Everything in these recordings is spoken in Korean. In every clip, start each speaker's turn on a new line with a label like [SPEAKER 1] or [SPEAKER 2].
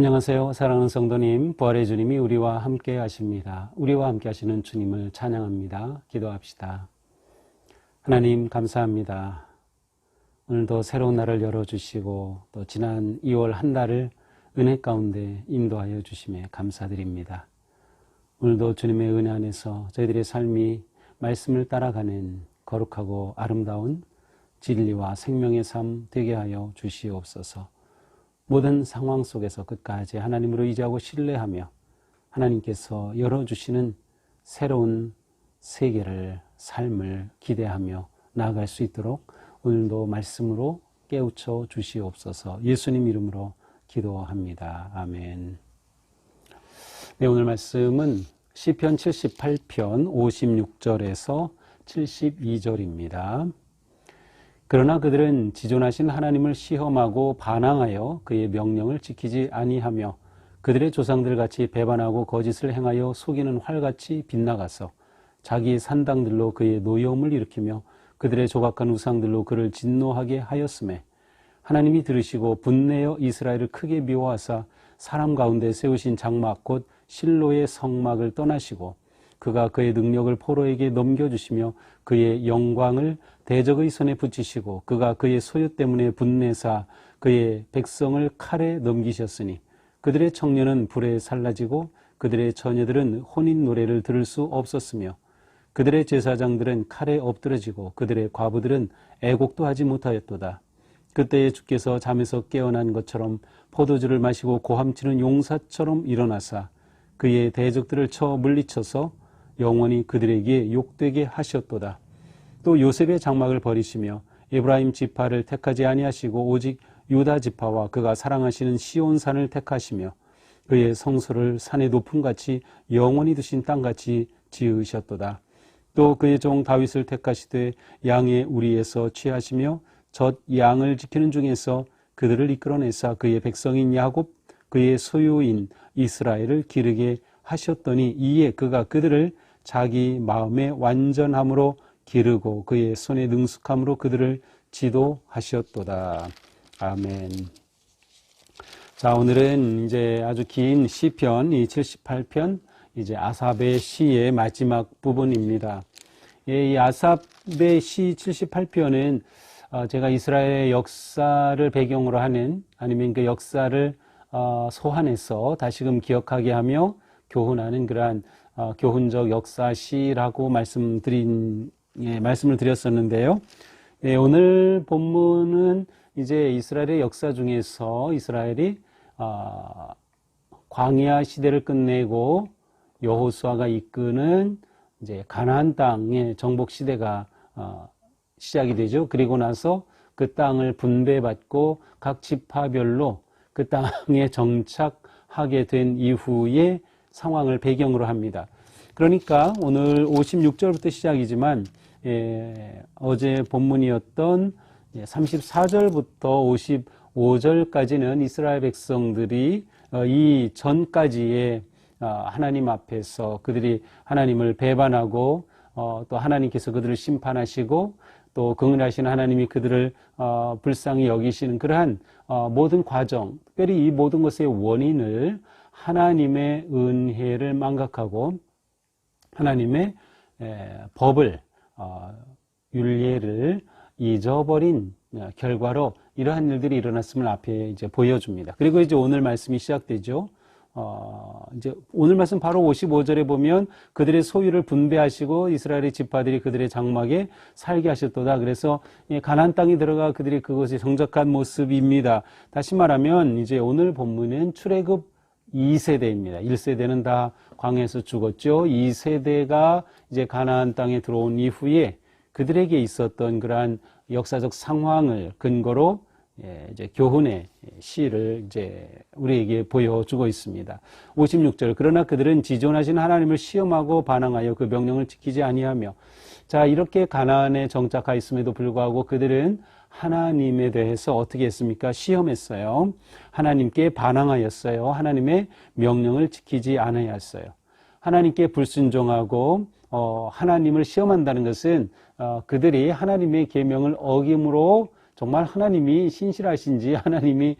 [SPEAKER 1] 안녕하세요. 사랑하는 성도님, 부활의 주님이 우리와 함께 하십니다. 우리와 함께 하시는 주님을 찬양합니다. 기도합시다. 하나님 감사합니다. 오늘도 새로운 날을 열어주시고 또 지난 2월 한 달을 은혜 가운데 인도하여 주심에 감사드립니다. 오늘도 주님의 은혜 안에서 저희들의 삶이 말씀을 따라가는 거룩하고 아름다운 진리와 생명의 삶 되게 하여 주시옵소서. 모든 상황 속에서 끝까지 하나님으로 의지하고 신뢰하며 하나님께서 열어주시는 새로운 세계를, 삶을 기대하며 나아갈 수 있도록 오늘도 말씀으로 깨우쳐 주시옵소서. 예수님 이름으로 기도합니다. 아멘. 네, 오늘 말씀은 시편 78편 56절에서 72절입니다. 그러나 그들은 지존하신 하나님을 시험하고 반항하여 그의 명령을 지키지 아니하며 그들의 조상들같이 배반하고 거짓을 행하여 속이는 활같이 빗나가서 자기 산당들로 그의 노여움을 일으키며 그들의 조각한 우상들로 그를 진노하게 하였음에 하나님이 들으시고 분내어 이스라엘을 크게 미워하사 사람 가운데 세우신 장막 곧 실로의 성막을 떠나시고 그가 그의 능력을 포로에게 넘겨주시며 그의 영광을 대적의 손에 붙이시고 그가 그의 소유 때문에 분내사 그의 백성을 칼에 넘기셨으니 그들의 청년은 불에 살라지고 그들의 처녀들은 혼인 노래를 들을 수 없었으며 그들의 제사장들은 칼에 엎드러지고 그들의 과부들은 애곡도 하지 못하였도다. 그때에 주께서 잠에서 깨어난 것처럼 포도주를 마시고 고함치는 용사처럼 일어나사 그의 대적들을 쳐 물리쳐서 영원히 그들에게 욕되게 하셨도다. 또 요셉의 장막을 버리시며 에브라임 지파를 택하지 아니하시고 오직 유다 지파와 그가 사랑하시는 시온산을 택하시며 그의 성소를 산의 높음같이 영원히 두신 땅같이 지으셨도다. 또 그의 종 다윗을 택하시되 양의 우리에서 취하시며 젖 양을 지키는 중에서 그들을 이끌어내사 그의 백성인 야곱 그의 소유인 이스라엘을 기르게 하셨더니 이에 그가 그들을 자기 마음의 완전함으로 기르고 그의 손의 능숙함으로 그들을 지도하셨도다. 아멘. 자, 오늘은 이제 아주 긴 시편, 이 78편, 이제 아삽의 시의 마지막 부분입니다. 이 아삽의 시 78편은 제가 이스라엘의 역사를 배경으로 하는 아니면 그 역사를 소환해서 다시금 기억하게 하며 교훈하는 그러한 교훈적 역사시라고 말씀을 드렸었는데요. 예, 오늘 본문은 이제 이스라엘의 역사 중에서 이스라엘이 광야 시대를 끝내고 여호수아가 이끄는 이제 가나안 땅의 정복 시대가 시작이 되죠. 그리고 나서 그 땅을 분배받고 각 지파별로 그 땅에 정착하게 된 이후의 상황을 배경으로 합니다. 그러니까 오늘 56절부터 시작이지만 어제 본문이었던 34절부터 55절까지는 이스라엘 백성들이 이 전까지의 하나님 앞에서 그들이 하나님을 배반하고 또 하나님께서 그들을 심판하시고 또 긍휼하신 하나님이 그들을 불쌍히 여기시는 그러한 모든 과정, 특별히 이 모든 것의 원인을 하나님의 은혜를 망각하고 하나님의 법을 율례를 잊어버린 결과로 이러한 일들이 일어났음을 앞에 이제 보여줍니다. 그리고 이제 오늘 말씀이 시작되죠. 이제 오늘 말씀 바로 55절에 보면 그들의 소유를 분배하시고 이스라엘의 지파들이 그들의 장막에 살게 하셨도다. 그래서 가나안 땅에 들어가 그들이 그것이 정착한 모습입니다. 다시 말하면 이제 오늘 본문은 출애굽 2세대입니다. 1세대는 다 광야에서 죽었죠. 2세대가 이제 가나안 땅에 들어온 이후에 그들에게 있었던 그러한 역사적 상황을 근거로 이제 교훈의 시를 이제 우리에게 보여주고 있습니다. 56절 그러나 그들은 지존하신 하나님을 시험하고 반항하여 그 명령을 지키지 아니하며 자 이렇게 가나안에 정착하였음에도 불구하고 그들은 하나님에 대해서 어떻게 했습니까? 시험했어요. 하나님께 반항하였어요. 하나님의 명령을 지키지 않아야했어요. 하나님께 불순종하고 하나님을 시험한다는 것은 그들이 하나님의 계명을 어김으로 정말 하나님이 신실하신지 하나님이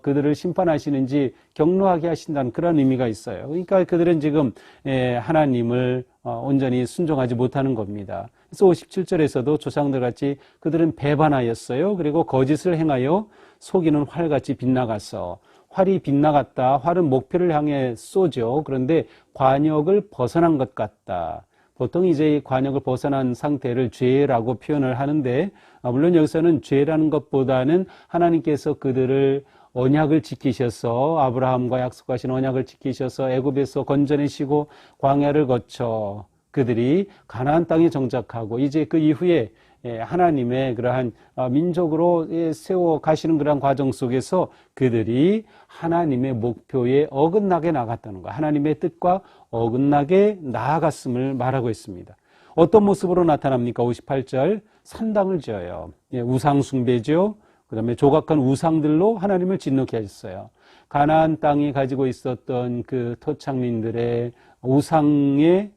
[SPEAKER 1] 그들을 심판하시는지 격노하게 하신다는 그런 의미가 있어요. 그러니까 그들은 지금 하나님을 온전히 순종하지 못하는 겁니다. 그래서 57절에서도 조상들 같이 그들은 배반하였어요. 그리고 거짓을 행하여 속이는 활같이 빗나가서, 활이 빗나갔다. 활은 목표를 향해 쏘죠. 그런데 관역을 벗어난 것 같다. 보통 이제 이 관역을 벗어난 상태를 죄라고 표현을 하는데, 물론 여기서는 죄라는 것보다는 하나님께서 그들을 언약을 지키셔서, 아브라함과 약속하신 언약을 지키셔서 애굽에서 건져내시고 광야를 거쳐 그들이 가나안 땅에 정착하고, 이제 그 이후에 하나님의 그러한 민족으로 세워 가시는 그러한 과정 속에서 그들이 하나님의 목표에 어긋나게 나갔다는 것, 하나님의 뜻과 어긋나게 나아갔음을 말하고 있습니다. 어떤 모습으로 나타납니까? 58절, 산당을 지어요. 우상 숭배죠. 그 다음에 조각한 우상들로 하나님을 진노케 하셨어요. 가나안 땅이 가지고 있었던 그 토착민들의 우상에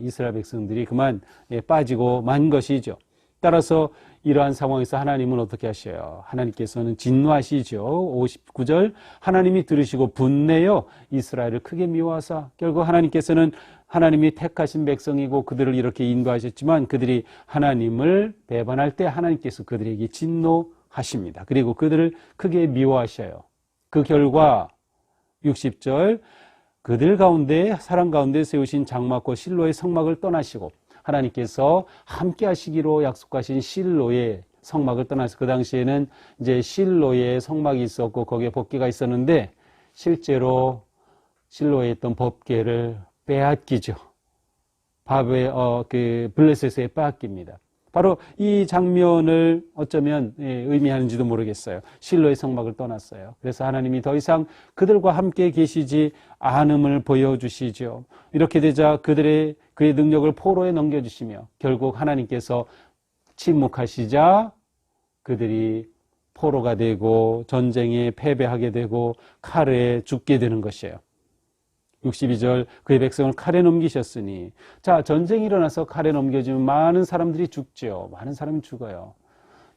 [SPEAKER 1] 이스라엘 백성들이 그만 빠지고 만 것이죠. 따라서 이러한 상황에서 하나님은 어떻게 하셔요? 하나님께서는 진노하시죠. 59절, 하나님이 들으시고 분내어 이스라엘을 크게 미워하사, 결국 하나님께서는 하나님이 택하신 백성이고 그들을 이렇게 인도하셨지만 그들이 하나님을 배반할 때 하나님께서 그들에게 진노하십니다. 그리고 그들을 크게 미워하셔요. 그 결과 60절, 그들 가운데, 사람 가운데 세우신 장막과 실로의 성막을 떠나시고, 하나님께서 함께 하시기로 약속하신 실로의 성막을 떠나서, 그 당시에는 이제 실로의 성막이 있었고 거기에 법궤가 있었는데 실제로 실로에 있던 법궤를 빼앗기죠. 그 블레셋에 빼앗깁니다. 바로 이 장면을 어쩌면 의미하는지도 모르겠어요. 실로의 성막을 떠났어요. 그래서 하나님이 더 이상 그들과 함께 계시지 않음을 보여주시죠. 이렇게 되자 그의 능력을 포로에 넘겨주시며 결국 하나님께서 침묵하시자 그들이 포로가 되고 전쟁에 패배하게 되고 칼에 죽게 되는 것이에요. 62절, 그의 백성을 칼에 넘기셨으니, 자, 전쟁이 일어나서 칼에 넘겨지면 많은 사람들이 죽죠. 많은 사람이 죽어요.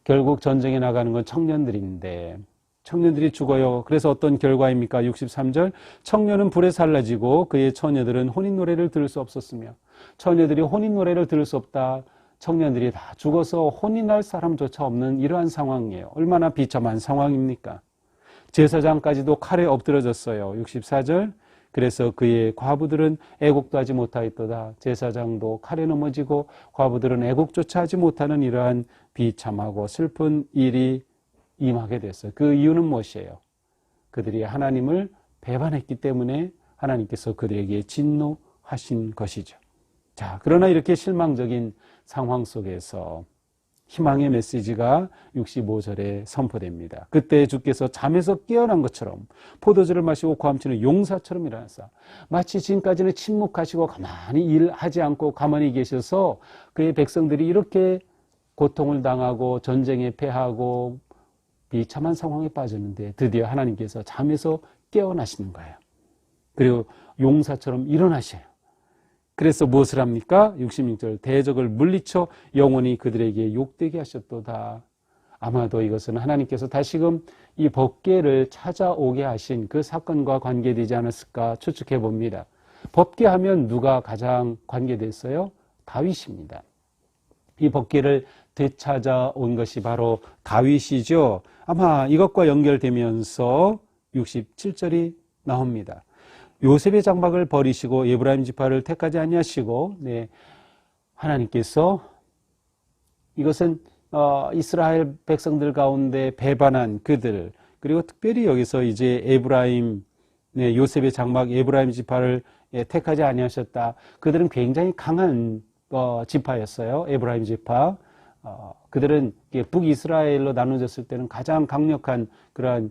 [SPEAKER 1] 결국 전쟁에 나가는 건 청년들인데 청년들이 죽어요. 그래서 어떤 결과입니까? 63절, 청년은 불에 살라지고 그의 처녀들은 혼인 노래를 들을 수 없었으며, 처녀들이 혼인 노래를 들을 수 없다. 청년들이 다 죽어서 혼인할 사람조차 없는 이러한 상황이에요. 얼마나 비참한 상황입니까? 제사장까지도 칼에 엎드러졌어요. 64절, 그래서 그의 과부들은 애국도 하지 못하였도다. 제사장도 칼에 넘어지고 과부들은 애국조차 하지 못하는 이러한 비참하고 슬픈 일이 임하게 됐어요. 그 이유는 무엇이에요? 그들이 하나님을 배반했기 때문에 하나님께서 그들에게 진노하신 것이죠. 자, 그러나 이렇게 실망적인 상황 속에서 희망의 메시지가 65절에 선포됩니다. 그때 주께서 잠에서 깨어난 것처럼 포도주를 마시고 고함치는 용사처럼 일어나사, 마치 지금까지는 침묵하시고 가만히 일하지 않고 가만히 계셔서 그의 백성들이 이렇게 고통을 당하고 전쟁에 패하고 비참한 상황에 빠졌는데 드디어 하나님께서 잠에서 깨어나시는 거예요. 그리고 용사처럼 일어나셔요. 그래서 무엇을 합니까? 66절, 대적을 물리쳐 영원히 그들에게 욕되게 하셨도다. 아마도 이것은 하나님께서 다시금 이 법궤를 찾아오게 하신 그 사건과 관계되지 않았을까 추측해 봅니다. 법궤 하면 누가 가장 관계됐어요? 다윗입니다. 이 법궤를 되찾아온 것이 바로 다윗이죠. 아마 이것과 연결되면서 67절이 나옵니다. 요셉의 장막을 버리시고 에브라임 지파를 택하지 아니하시고, 하나님께서 이것은 이스라엘 백성들 가운데 배반한 그들, 그리고 특별히 여기서 이제 요셉의 장막 에브라임 지파를 택하지 아니하셨다. 그들은 굉장히 강한 지파였어요. 에브라임 지파. 그들은 북이스라엘로 나눠졌을 때는 가장 강력한 그러한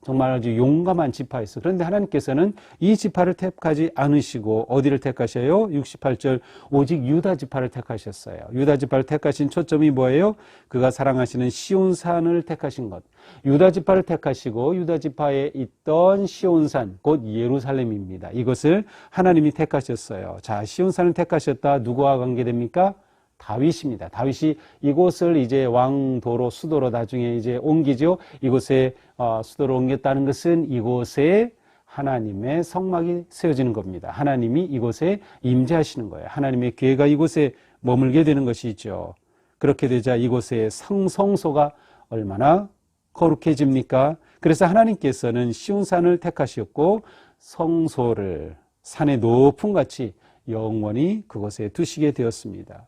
[SPEAKER 1] 정말 아주 용감한 지파였어요. 그런데 하나님께서는 이 지파를 택하지 않으시고 어디를 택하셔요? 68절, 오직 유다 지파를 택하셨어요. 유다 지파를 택하신 초점이 뭐예요? 그가 사랑하시는 시온산을 택하신 것. 유다 지파를 택하시고 유다 지파에 있던 시온산, 곧 예루살렘입니다. 이것을 하나님이 택하셨어요. 자, 시온산을 택하셨다. 누구와 관계됩니까? 다윗입니다. 다윗이 이곳을 이제 왕도로 수도로 나중에 이제 옮기죠. 이곳에 수도로 옮겼다는 것은 이곳에 하나님의 성막이 세워지는 겁니다. 하나님이 이곳에 임재하시는 거예요. 하나님의 교회가 이곳에 머물게 되는 것이죠. 그렇게 되자 이곳의 성소가 얼마나 거룩해집니까? 그래서 하나님께서는 시온산을 택하셨고 성소를 산의 높은 같이 영원히 그곳에 두시게 되었습니다.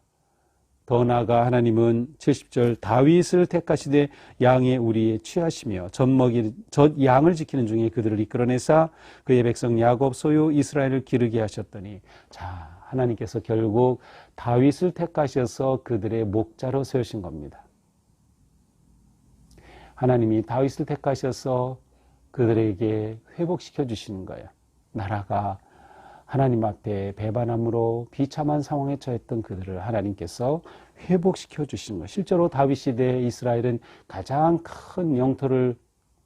[SPEAKER 1] 더 나아가 하나님은 70절 다윗을 택하시되 양의 우리에 취하시며 젖 양을 지키는 중에 그들을 이끌어내사 그의 백성 야곱 소유 이스라엘을 기르게 하셨더니, 자, 하나님께서 결국 다윗을 택하셔서 그들의 목자로 세우신 겁니다. 하나님이 다윗을 택하셔서 그들에게 회복시켜 주시는 거예요. 나라가 하나님 앞에 배반함으로 비참한 상황에 처했던 그들을 하나님께서 회복시켜 주시는 거예요. 실제로 다윗 시대에 이스라엘은 가장 큰 영토를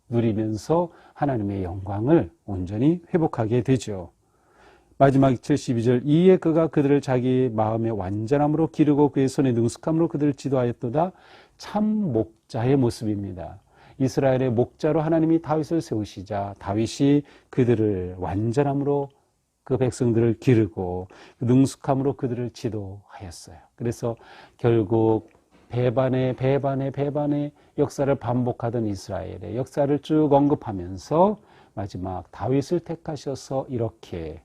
[SPEAKER 1] 누리면서 하나님의 영광을 온전히 회복하게 되죠. 마지막 72절 이에 그가 그들을 자기 마음의 완전함으로 기르고 그의 손의 능숙함으로 그들을 지도하였도다. 참 목자의 모습입니다. 이스라엘의 목자로 하나님이 다윗을 세우시자 다윗이 그들을 완전함으로 그 백성들을 기르고 능숙함으로 그들을 지도하였어요. 그래서 결국 배반의 역사를 반복하던 이스라엘의 역사를 쭉 언급하면서 마지막 다윗을 택하셔서 이렇게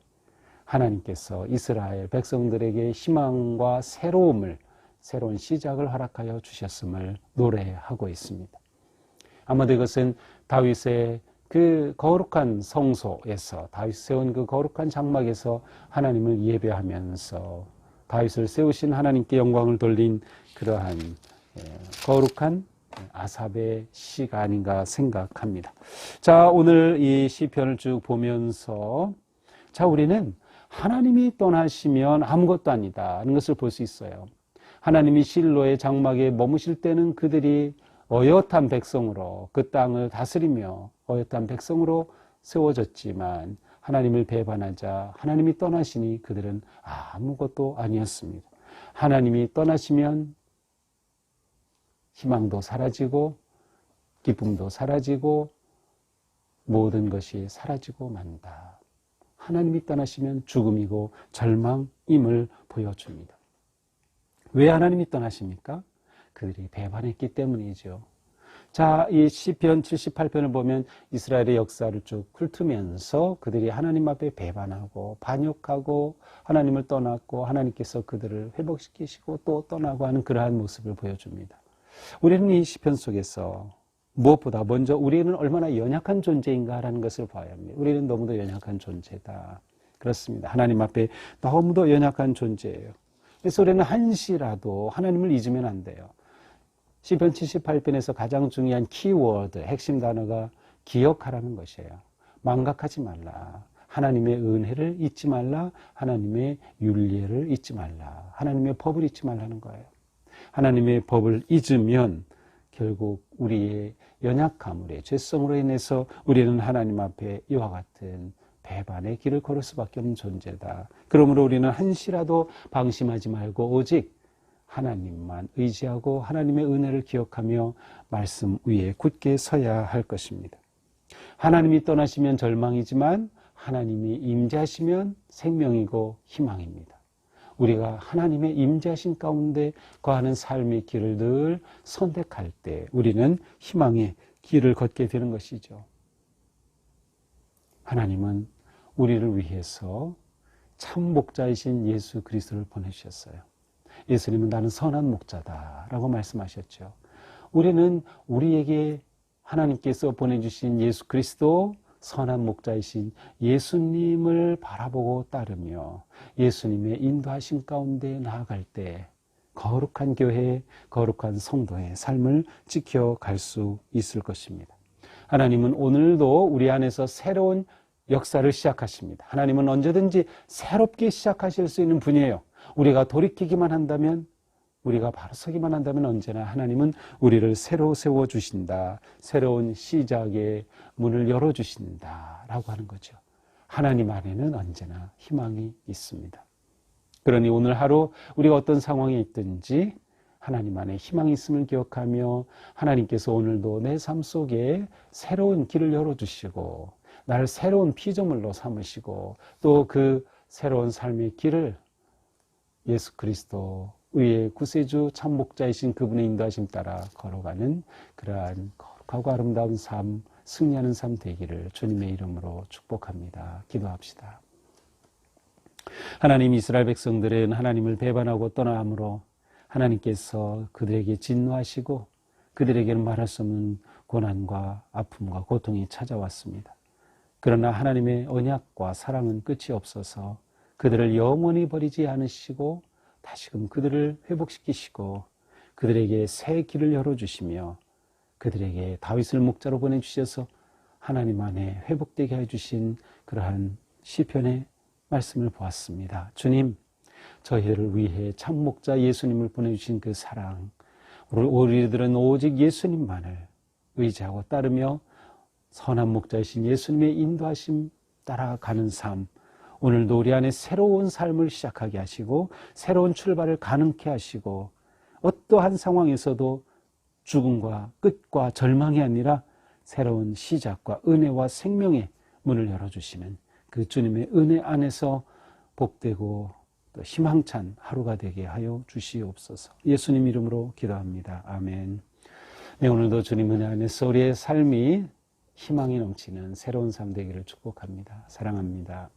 [SPEAKER 1] 하나님께서 이스라엘 백성들에게 희망과 새로운 시작을 허락하여 주셨음을 노래하고 있습니다. 아마도 이것은 다윗의 그 거룩한 성소에서 다윗 세운 그 거룩한 장막에서 하나님을 예배하면서 다윗을 세우신 하나님께 영광을 돌린 그러한 거룩한 아삽의 시가 아닌가 생각합니다. 자, 오늘 이 시편을 쭉 보면서 자, 우리는 하나님이 떠나시면 아무것도 아니다 하는 것을 볼 수 있어요. 하나님이 실로의 장막에 머무실 때는 그들이 어엿한 백성으로 그 땅을 다스리며 어엿한 백성으로 세워졌지만 하나님을 배반하자 하나님이 떠나시니 그들은 아무것도 아니었습니다. 하나님이 떠나시면 희망도 사라지고 기쁨도 사라지고 모든 것이 사라지고 만다. 하나님이 떠나시면 죽음이고 절망임을 보여줍니다. 왜 하나님이 떠나십니까? 그들이 배반했기 때문이죠. 자, 이 시편 78편을 보면 이스라엘의 역사를 쭉 훑으면서 그들이 하나님 앞에 배반하고 반역하고 하나님을 떠났고 하나님께서 그들을 회복시키시고 또 떠나고 하는 그러한 모습을 보여줍니다. 우리는 이 시편 속에서 무엇보다 먼저 우리는 얼마나 연약한 존재인가라는 것을 봐야 합니다. 우리는 너무도 연약한 존재다. 그렇습니다. 하나님 앞에 너무도 연약한 존재예요. 그래서 우리는 한시라도 하나님을 잊으면 안 돼요. 시편 78편에서 가장 중요한 키워드, 핵심 단어가 기억하라는 것이에요. 망각하지 말라. 하나님의 은혜를 잊지 말라. 하나님의 율례를 잊지 말라. 하나님의 법을 잊지 말라는 거예요. 하나님의 법을 잊으면 결국 우리의 연약함, 우리의 죄성으로 인해서 우리는 하나님 앞에 이와 같은 배반의 길을 걸을 수밖에 없는 존재다. 그러므로 우리는 한시라도 방심하지 말고 오직 하나님만 의지하고 하나님의 은혜를 기억하며 말씀 위에 굳게 서야 할 것입니다. 하나님이 떠나시면 절망이지만 하나님이 임재하시면 생명이고 희망입니다. 우리가 하나님의 임재하신 가운데 거하는 삶의 길을 늘 선택할 때 우리는 희망의 길을 걷게 되는 것이죠. 하나님은 우리를 위해서 참 목자이신 예수 그리스도를 보내주셨어요. 예수님은 나는 선한 목자다라고 말씀하셨죠. 우리는 우리에게 하나님께서 보내주신 예수 그리스도 선한 목자이신 예수님을 바라보고 따르며 예수님의 인도하신 가운데 나아갈 때 거룩한 교회, 거룩한 성도의 삶을 지켜갈 수 있을 것입니다. 하나님은 오늘도 우리 안에서 새로운 역사를 시작하십니다. 하나님은 언제든지 새롭게 시작하실 수 있는 분이에요. 우리가 돌이키기만 한다면, 우리가 바로 서기만 한다면 언제나 하나님은 우리를 새로 세워주신다. 새로운 시작의 문을 열어주신다. 라고 하는 거죠. 하나님 안에는 언제나 희망이 있습니다. 그러니 오늘 하루 우리가 어떤 상황에 있든지 하나님 안에 희망이 있음을 기억하며 하나님께서 오늘도 내 삶 속에 새로운 길을 열어주시고 나를 새로운 피조물로 삼으시고 또 그 새로운 삶의 길을 예수 그리스도 의의 구세주 참목자이신 그분의 인도하심 따라 걸어가는 그러한 거룩하고 아름다운 삶, 승리하는 삶 되기를 주님의 이름으로 축복합니다. 기도합시다. 하나님, 이스라엘 백성들은 하나님을 배반하고 떠나므로 하나님께서 그들에게 진노하시고 그들에게는 말할 수 없는 고난과 아픔과 고통이 찾아왔습니다. 그러나 하나님의 언약과 사랑은 끝이 없어서 그들을 영원히 버리지 않으시고 다시금 그들을 회복시키시고 그들에게 새 길을 열어주시며 그들에게 다윗을 목자로 보내주셔서 하나님 안에 회복되게 해주신 그러한 시편의 말씀을 보았습니다. 주님, 저희를 위해 참목자 예수님을 보내주신 그 사랑, 우리들은 오직 예수님만을 의지하고 따르며 선한 목자이신 예수님의 인도하심 따라가는 삶, 오늘도 우리 안에 새로운 삶을 시작하게 하시고 새로운 출발을 가능케 하시고 어떠한 상황에서도 죽음과 끝과 절망이 아니라 새로운 시작과 은혜와 생명의 문을 열어주시는 그 주님의 은혜 안에서 복되고 또 희망찬 하루가 되게 하여 주시옵소서. 예수님 이름으로 기도합니다. 아멘. 네, 오늘도 주님 은혜 안에서 우리의 삶이 희망이 넘치는 새로운 삶 되기를 축복합니다. 사랑합니다.